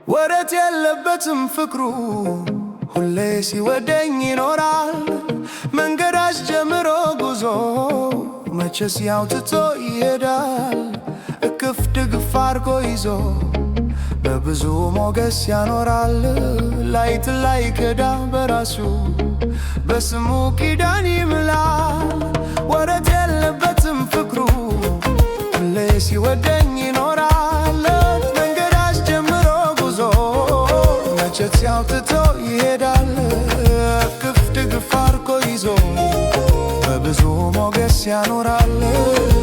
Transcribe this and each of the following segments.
ወረት የለበትም ፍቅሩ ሁሌ ሲወደኝ ይኖራል። መንገድ አስጀምሮ ጉዞ መቼስ ያው ትቶ ይሄዳል። እቅፍ ድግፍ አርጎ ይዞ በብዙ ሞገስ ያኖራል። ላይት ላይ ከዳ በራሱ በስሙ ኪዳን ይምላል። ወረት የለበትም ፍቅሩ ሁሌ ሲወደኝ ይኖራል። መንገድ አስጀምሮ ጉዞ መቼስ ያው ትቶ ይሄዳል። እቅፍ ድግፍ አርጎ ይዞ በብዙ ሞገስ ያኖራል።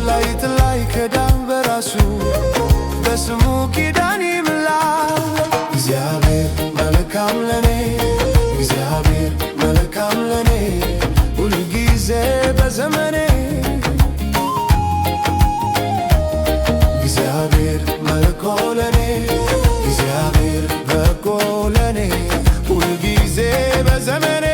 ላይት ላይ ከዳ በራሱ በስሙ ኪዳን ይምላል። እግዚአብሔር መልካም ለኔ፣ እግዚአብሔር መልካም ለኔ ሁልጊዜ በዘመኔ። እግዚአብሔር መልኮ ለኔ፣ እግዚአብሔር በጎ ለኔ ሁልጊዜ በዘመኔ።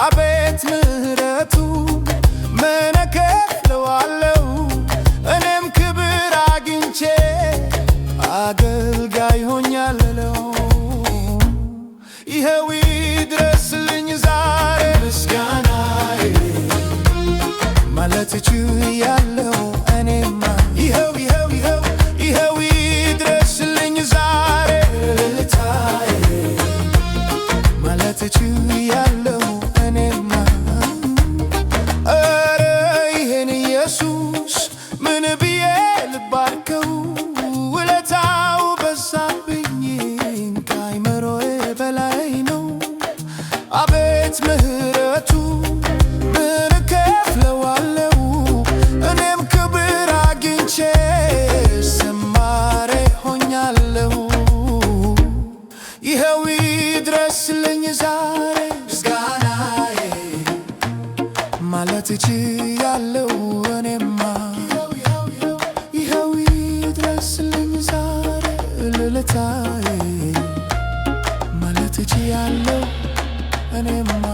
አቤት ምሕረቱ ምን እከፍለዋለሁ? እኔም ክብር አግኝቼ አገልጋይ ሆኛለሁ። ይኸው ይድረስልኝ ዛሬ ምስጋናዬ ማለት እችላለሁ እኔማ። ይኸው ይድረስልኝ ዛሬ እልልታዬ ማለት እችላለሁ እኔማ። ኧረ ይሄን ኢየሱስ ምን ብዬ ልባርከው? ውለታው በዛብኝ ከአይምሮዬ በላይ ነው። አቤት ምሕረቱ ምን እከፍለዋለሁ? እኔም ክብር አግኝቼ ዝማሬ ሆኛለሁ። ይኸው ይድረስልኝ ዛሬ ምስጋናዬ ማለት እችላለሁ እኔማ። ይኸው ይድረስልኝ ዛሬ እልልታዬ ማለት እችላለሁ እኔማ።